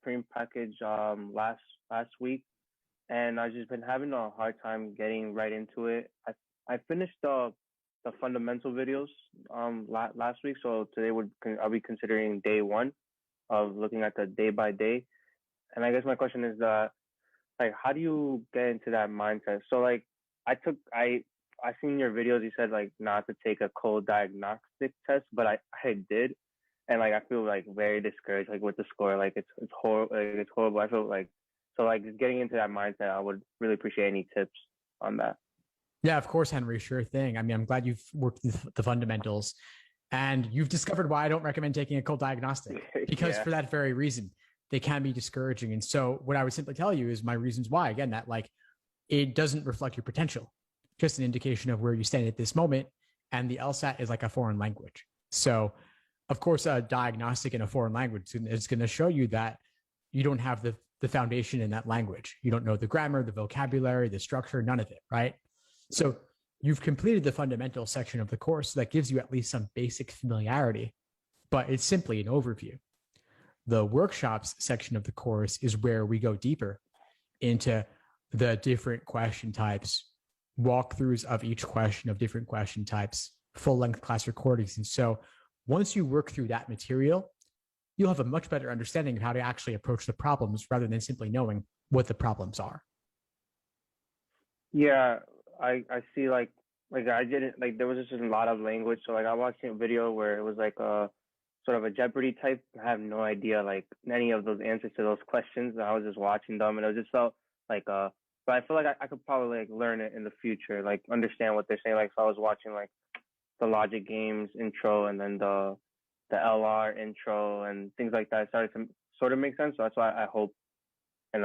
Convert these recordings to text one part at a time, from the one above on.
package last week, and I've just been having a hard time getting right into it. I finished the fundamental videos last week, so today I'll be considering day one of looking at the day by day. And I guess my question is like, how do you get into that mindset? So like I seen your videos. You said like not to take a cold diagnostic test, but I did, and like I feel like very discouraged like with the score. Like it's horrible. Like, it's horrible. I feel like so like just getting into that mindset. I would really appreciate any tips on that. Yeah, of course, Henry. Sure thing. I mean, I'm glad you've worked the fundamentals and you've discovered why I don't recommend taking a cold diagnostic because Yeah. for that very reason, they can be discouraging. And so what I would simply tell you is my reasons why, again, that like it doesn't reflect your potential, just an indication of where you stand at this moment. And the LSAT is like a foreign language. So of course, a diagnostic in a foreign language is going to show you that you don't have the foundation in that language. You don't know the grammar, the vocabulary, the structure, none of it, right? So you've completed the fundamental section of the course that gives you at least some basic familiarity, but it's simply an overview. The workshops section of the course is where we go deeper into the different question types, walkthroughs of each question of different question types, full length class recordings. And so once you work through that material, you'll have a much better understanding of how to actually approach the problems rather than simply knowing what the problems are. Yeah, I see like I didn't like there was just a lot of language. So like I watched a video where it was like a sort of a Jeopardy type. I have no idea like any of those answers to those questions. I was just watching them and it just felt like but I feel like I could probably like learn it in the future, like understand what they're saying. Like if I was watching like the logic games intro and then the LR intro and things like that, it started to sort of make sense. So that's why I hope in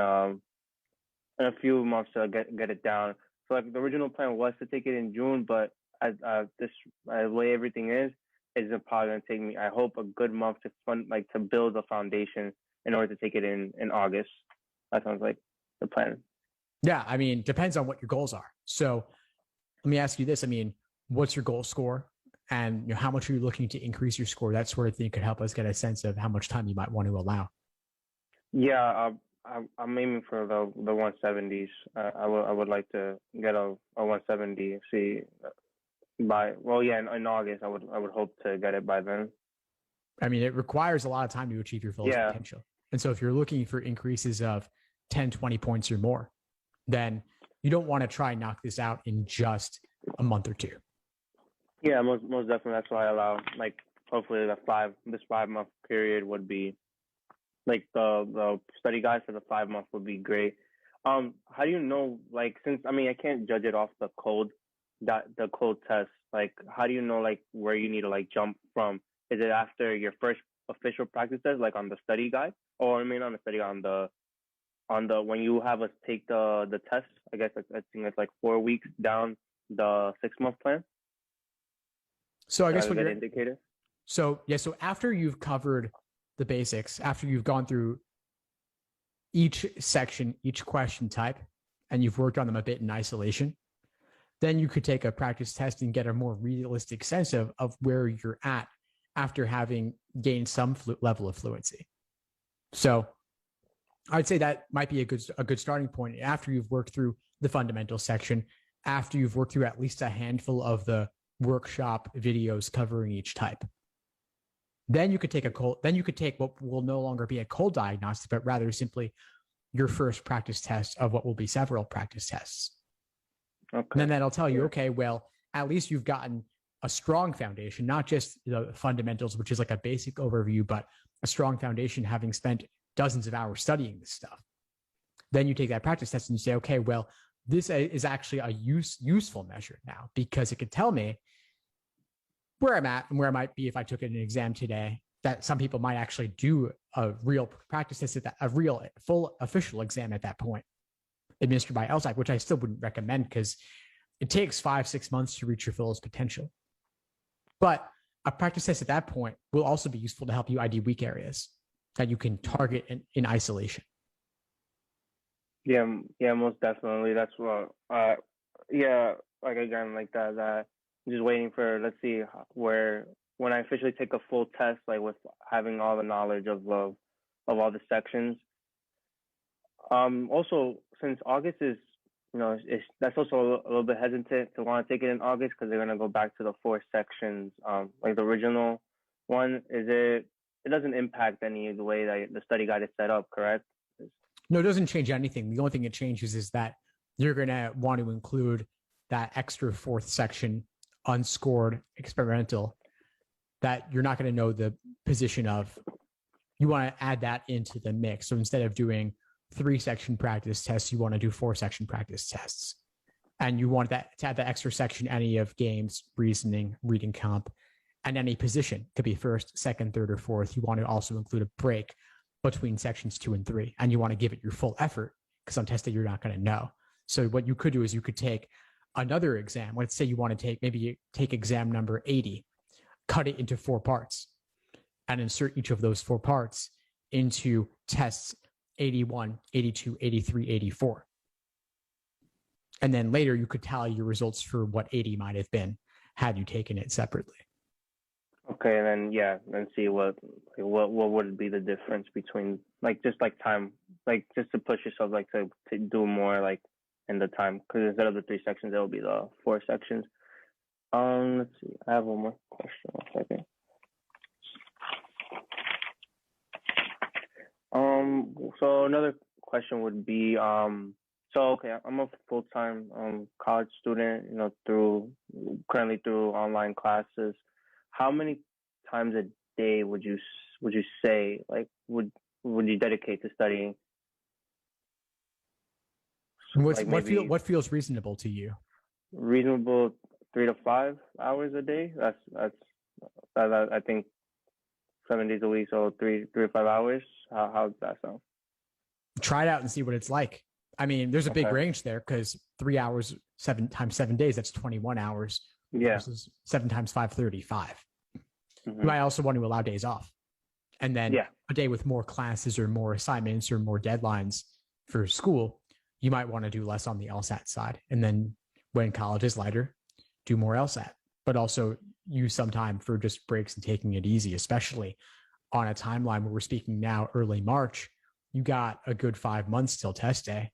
in a few months to get it down. So like the original plan was to take it in June, but as this the way everything is probably gonna take me. I hope a good month to fund like to build a foundation in order to take it in August. That sounds like the plan. Yeah, I mean, depends on what your goals are. So let me ask you this. I mean, what's your goal score? And how much are you looking to increase your score? That sort of thing could help us get a sense of how much time you might want to allow. Yeah, I'm aiming for the 170s. I would like to get a 170. See by well yeah in August I would hope to get it by then. I mean, it requires a lot of time to achieve your fullest Yeah. potential. And so if you're looking for increases of 10, 20 points or more, then you don't want to try and knock this out in just a month or two. Yeah, most definitely. That's why I allow like hopefully this 5 month period would be like the study guide for the 5 month would be great. How do you know like since I mean I can't judge it off the code test, like how do you know like where you need to like jump from? Is it after your first official practice test, like on the study guide, or I mean on the study on the when you have us take the test? I guess I think it's like 4 weeks down the 6 month plan. So I Is guess that a what good you're indicator? so after you've covered the basics, after you've gone through each section, each question type, and you've worked on them a bit in isolation, then you could take a practice test and get a more realistic sense of where you're at after having gained some level of fluency. So I'd say that might be a good starting point after you've worked through the fundamental section, after you've worked through at least a handful of the workshop videos covering each type. Then you could take what will no longer be a cold diagnostic, but rather simply your first practice test of what will be several practice tests. Okay. And then that'll tell you, Yeah. okay, well, at least you've gotten a strong foundation, not just the fundamentals, which is like a basic overview, but a strong foundation having spent dozens of hours studying this stuff. Then you take that practice test and you say, okay, well, this is actually a useful measure now because it could tell me where I'm at and where I might be if I took an exam today. That some people might actually do a real practice test a real full official exam at that point, administered by LSAT, which I still wouldn't recommend because it takes 5-6 months to reach your fullest potential. But a practice test at that point will also be useful to help you ID weak areas that you can target in isolation. Yeah, yeah, most definitely. That's what. Yeah, like again, like that. I'm just waiting for. Let's see where when I officially take a full test, like with having all the knowledge of all the sections. Also, since August is, that's also a little bit hesitant to want to take it in August because they're gonna go back to the four sections, like the original one. It doesn't impact any of the way that the study guide is set up, correct? No, it doesn't change anything. The only thing it changes is that you're going to want to include that extra fourth section, unscored experimental, that you're not going to know the position of. You want to add that into the mix. So instead of doing 3-section practice tests, you want to do 4-section practice tests. And you want that to add the extra section, any of games, reasoning, reading comp, and any position. Could be first, second, third, or fourth. You want to also include a break between sections 2 and 3. And you want to give it your full effort because on test day, you're not going to know. So what you could do is you could take another exam. Let's say you want to take exam number 80, cut it into 4 parts, and insert each of those 4 parts into tests 81, 82, 83, 84. And then later you could tally your results for what 80 might have been had you taken it separately. Okay, and then see what would be the difference between just time, just to push yourself to do more in the time, because instead of the 3 sections, it will be the 4 sections. Let's see. I have one more question. 1 second. So another question would be, okay, I'm a full-time college student, currently through online classes. How many times a day would you say would you dedicate to studying? What feels reasonable to you? Reasonable 3 to 5 hours a day. That's I think 7 days a week, so 3 to 5 hours. How does that sound? Try it out and see what it's like. I mean, there's a big range there because 3 hours, 7 times 7 days, that's 21 hours. Yeah. Versus 7 times 5, 35. Mm-hmm. You might also want to allow days off. And then a day with more classes or more assignments or more deadlines for school, you might want to do less on the LSAT side. And then when college is lighter, do more LSAT, but also use some time for just breaks and taking it easy, especially on a timeline where we're speaking now, early March. You got a good 5 months till test day.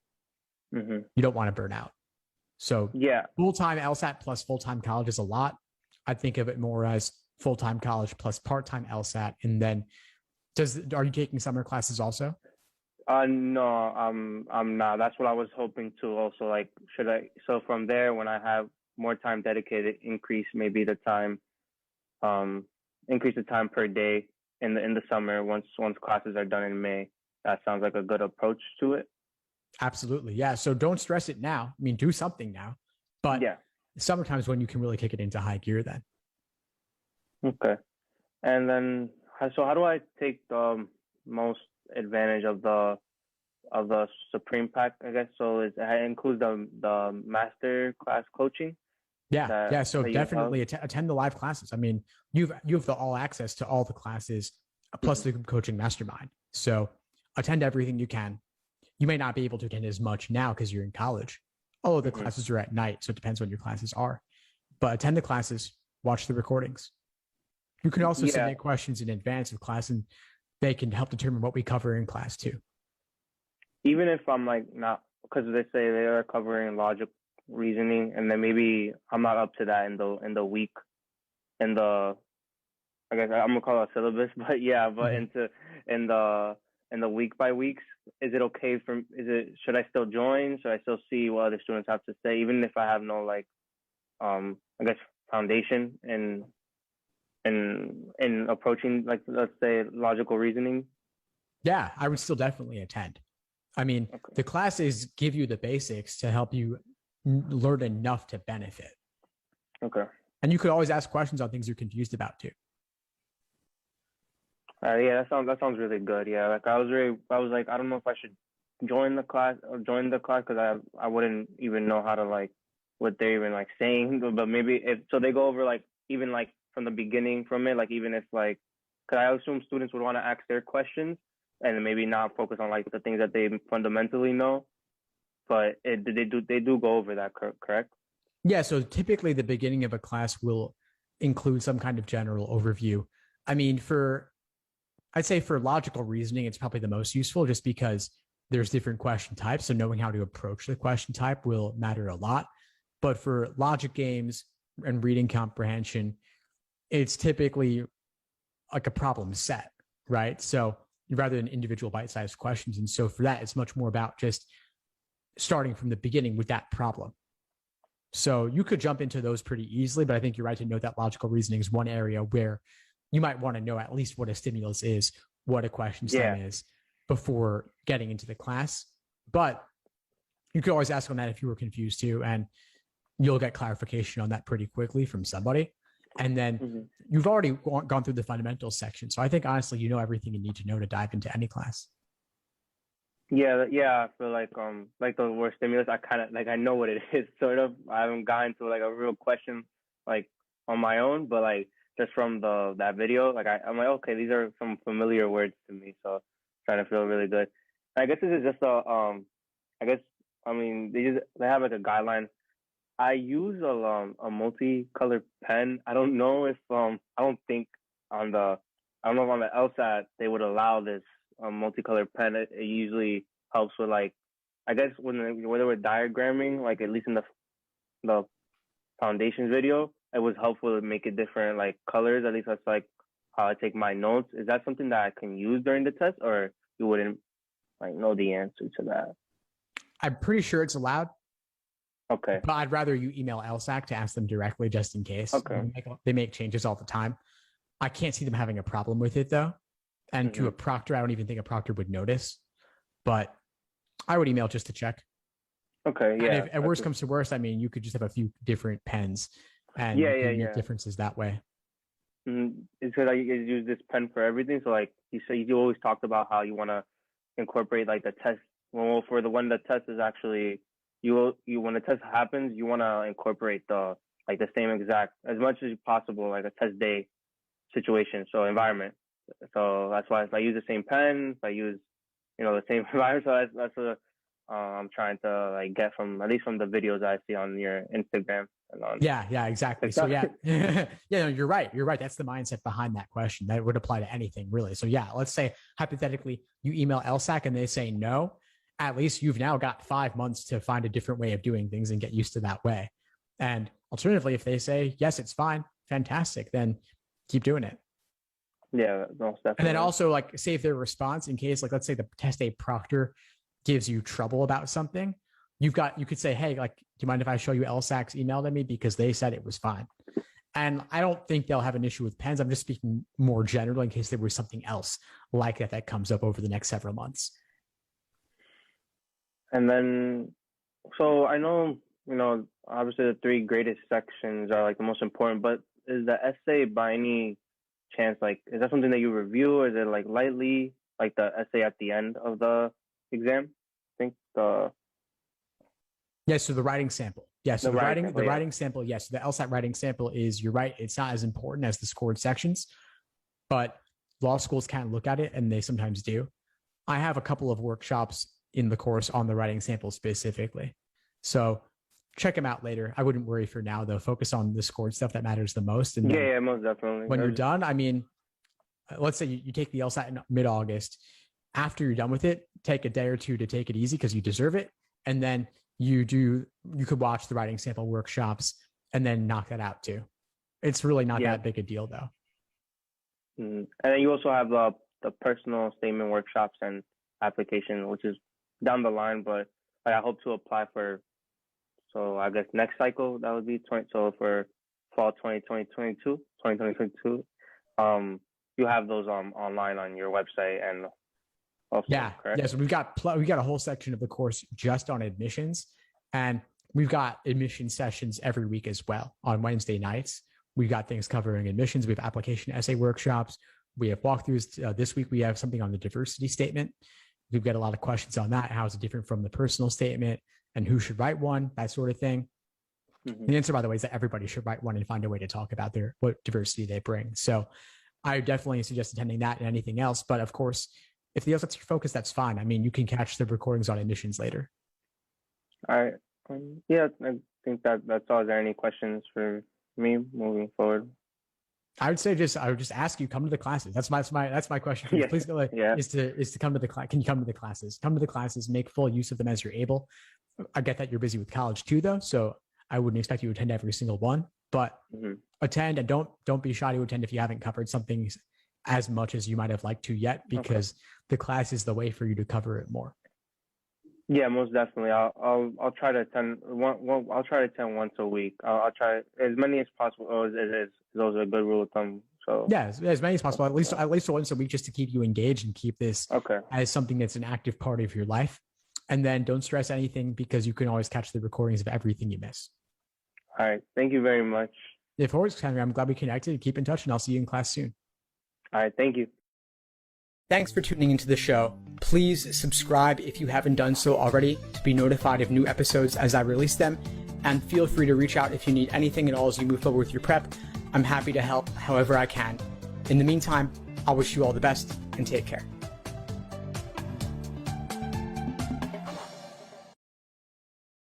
Mm-hmm. You don't want to burn out. So full-time LSAT plus full-time college is a lot. I think of it more as full-time college plus part-time LSAT. And then are you taking summer classes also? No, I'm not. That's what I was hoping to also so from there, when I have more time dedicated, increase the time per day in the summer once classes are done in May. That sounds like a good approach to it. Absolutely. Yeah. So don't stress it now. I mean, do something now, but summertime's when you can really kick it into high gear then. Okay. And then, so how do I take the most advantage of the Supreme Pack, I guess? So it includes the master class coaching? Yeah. So definitely attend the live classes. I mean, you have the all access to all the classes plus the group coaching mastermind. So attend everything you can. You may not be able to attend as much now because you're in college. Oh, the classes are at night, so it depends when your classes are. But attend the classes, watch the recordings. You can also submit questions in advance of class, and they can help determine what we cover in class too. Even if I'm not, because they say they are covering logic, reasoning, and then maybe I'm not up to that in the week, I guess I'm gonna call it a syllabus, but in the week by weeks, is it okay should I still join? Should I still see what other students have to say, even if I have no I guess foundation in approaching let's say logical reasoning? Yeah, I would still definitely attend. I mean, the classes give you the basics to help you learn enough to benefit. Okay. And you could always ask questions on things you're confused about too. That sounds really good. Yeah, I was like, I don't know if I should join the class because I wouldn't even know how to what they're even saying. But maybe if they go over even from the beginning from it, even if because I assume students would want to ask their questions and maybe not focus on the things that they fundamentally know. But they do go over that, correct? Yeah. So typically the beginning of a class will include some kind of general overview. I mean, I'd say for logical reasoning, it's probably the most useful just because there's different question types. So knowing how to approach the question type will matter a lot. But for logic games and reading comprehension, it's typically like a problem set, right? So rather than individual bite-sized questions. And so for that, it's much more about just starting from the beginning with that problem. So you could jump into those pretty easily, but I think you're right to note that logical reasoning is one area where you might want to know at least what a stimulus is, what a question stem is before getting into the class. But you could always ask on that if you were confused too, and you'll get clarification on that pretty quickly from somebody. And then you've already gone through the fundamentals section. So I think honestly, you know everything you need to know to dive into any class. Yeah. I feel like the word stimulus, I kind of like, I know what it is, sort of. I haven't gotten to like a real question like on my own, but like just from that video, like I'm like, okay, these are some familiar words to me. So trying to feel really good. I guess this is just I mean they have like a guideline. I use a multicolored pen. I don't know if I don't think on the I don't know if on the LSAT they would allow this multicolored pen. It usually helps with like, I guess when they were diagramming, like at least in the foundations video, it was helpful to make it different like colors. At least that's like how I take my notes. Is that something that I can use during the test, or you wouldn't like know the answer to that? I'm pretty sure it's allowed. Okay. But I'd rather you email LSAC to ask them directly just in case. Okay. They make changes all the time. I can't see them having a problem with it though. And to a proctor, I don't even think a proctor would notice. But I would email just to check. Okay, yeah. And if at worst comes to worst, I mean, you could just have a few different pens and make differences that way. It's good that you guys use this pen for everything. So like you always talked about how you want to incorporate like the test. Well, for the one the test is actually you when the test happens, you want to incorporate the same exact as much as possible like a test day situation, so environment. So that's why if I use the same pen, if I use the same environment. So that's what I'm trying to like get from at least from the videos I see on your Instagram and on exactly. So no, you're right. That's the mindset behind that question. That would apply to anything really. So yeah, let's say hypothetically you email LSAC and they say no. At least you've now got 5 months to find a different way of doing things and get used to that way. And alternatively, if they say, yes, it's fine, fantastic, then keep doing it. Yeah, most definitely. And then also like save their response in case, like, let's say the test day proctor gives you trouble about something. You could say, hey, like, do you mind if I show you LSAC's email to me because they said it was fine? And I don't think they'll have an issue with pens. I'm just speaking more generally in case there was something else like that comes up over the next several months. And then, so I know, obviously the 3 greatest sections are like the most important, but is the essay by any chance, like, is that something that you review, or is it like lightly, like the essay at the end of the exam? I think so the writing sample. Yes, the writing sample. Yes, the LSAT writing sample is, you're right, it's not as important as the scored sections, but law schools can look at it, and they sometimes do. I have a couple of workshops in the course on the writing sample specifically. So check them out later. I wouldn't worry for now though. Focus on the scored stuff that matters the most. And most definitely. When you're done, I mean, let's say you take the LSAT in mid-August. After you're done with it, take a day or two to take it easy because you deserve it. And then you could watch the writing sample workshops and then knock that out too. It's really not that big a deal though. And then you also have the personal statement workshops and application, which is down the line, but I hope to apply for, so I guess next cycle, that would be so for fall 2022, you have those online on your website and also, correct? So we've got a whole section of the course just on admissions, and we've got admission sessions every week as well on Wednesday nights. We've got things covering admissions. We have application essay workshops. We have walkthroughs. This week we have something on the diversity statement. We've got a lot of questions on that. How is it different from the personal statement, and who should write one, that sort of thing. The answer, by the way, is that everybody should write one and find a way to talk about what diversity they bring. So I definitely suggest attending that and anything else. But of course, if the LSAT's your focus, that's fine. I mean, you can catch the recordings on admissions later. All right. I think that's all. Is there any questions for me moving forward? I would just ask you, come to the classes. That's my question for you. Yeah. Please go Yeah. is to come to the class. Can you come to the classes? Come to the classes, make full use of them as you're able. I get that you're busy with college too, though, so I wouldn't expect you to attend every single one, but attend, and don't be shy to attend if you haven't covered something as much as you might have liked to yet, because the class is the way for you to cover it more. Yeah, most definitely. I'll try to attend I'll try to attend once a week. I'll try as many as possible. As those are a good rule of thumb. So yeah, as many as possible. At least once a week, just to keep you engaged and keep this as something that's an active part of your life. And then don't stress anything, because you can always catch the recordings of everything you miss. All right. Thank you very much. Of course, Henry. I'm glad we connected. Keep in touch, and I'll see you in class soon. All right. Thank you. Thanks for tuning into the show. Please subscribe if you haven't done so already to be notified of new episodes as I release them. And feel free to reach out if you need anything at all as you move forward with your prep. I'm happy to help however I can. In the meantime, I'll wish you all the best and take care.